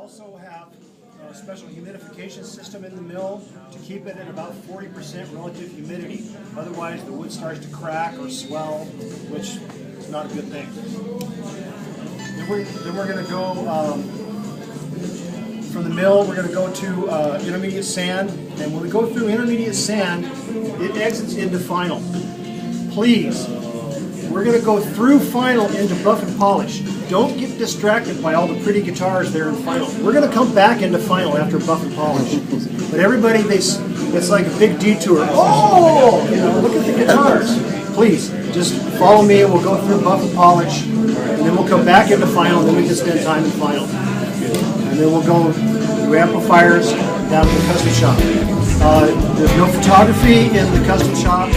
also have a special humidification system in the mill to keep it at about 40% relative humidity. Otherwise, the wood starts to crack or swell, which is not a good thing. Then we're going to go from the mill. We're going to go to intermediate sand, and when we go through intermediate sand, it exits into final. Please, we're going to go through final into buff and polish. Don't get distracted by all the pretty guitars there in final. We're going to come back into final after buff and polish. But everybody, it's like a big detour. Oh, you know, look at the guitars. Please, just follow me and we'll go through buff and polish. And then we'll come back into final, and then we can spend time in final. And then we'll go do amplifiers down to the custom shop. There's no photography in the custom shop.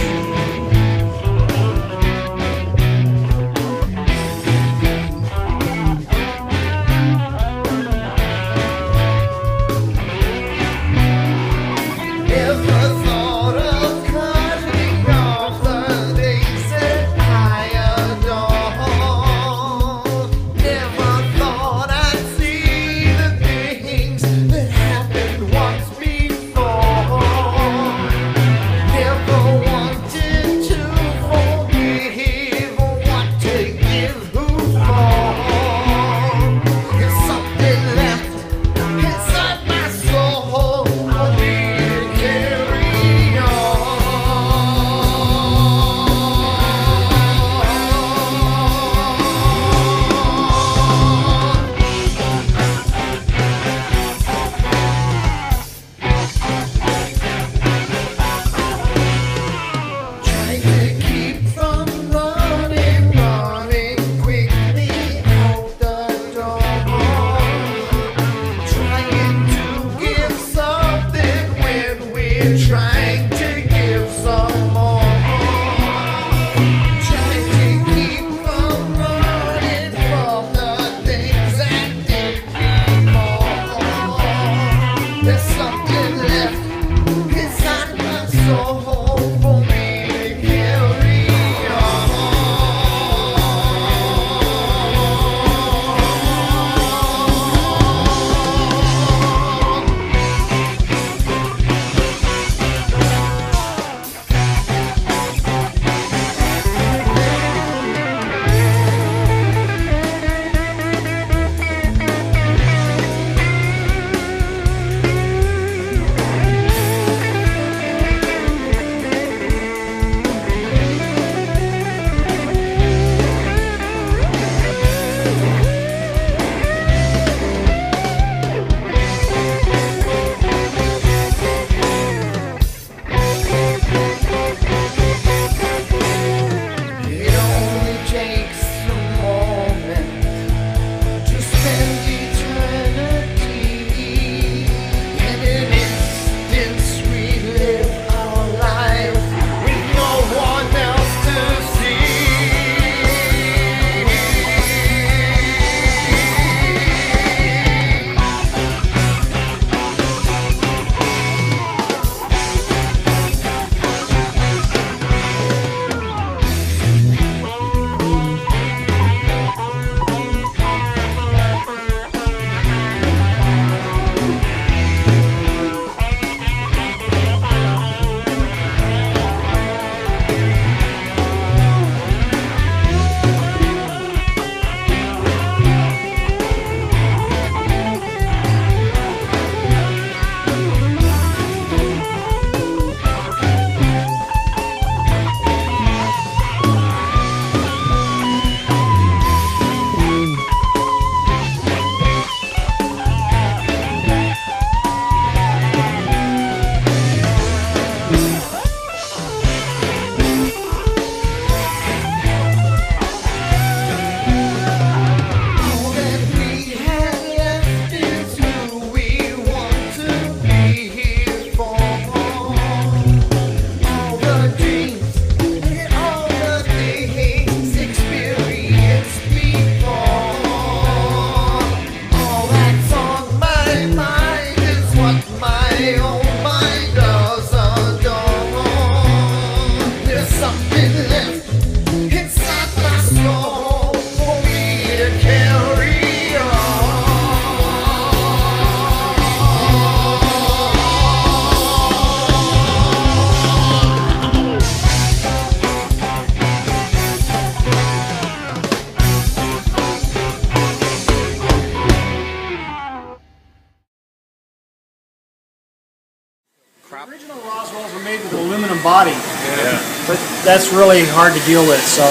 one body. Yeah. But that's really hard to deal with, so.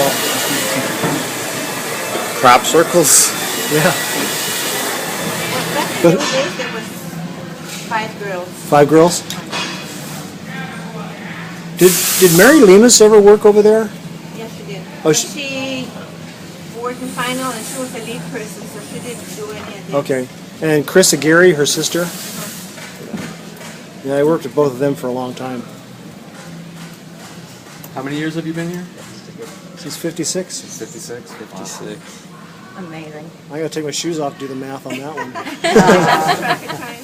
Crop circles. Yeah. Well, back in those days, there was 5 girls. 5 girls? Did Mary Lemus ever work over there? Yes, she did. Oh, she worked in final, and she was a lead person, so she didn't do any of this. Okay. And Chris Aguirre, her sister? Yeah, I worked with both of them for a long time. How many years have you been here? She's 56. 56. 56. Amazing. I gotta take my shoes off to do the math on that one. Track and time.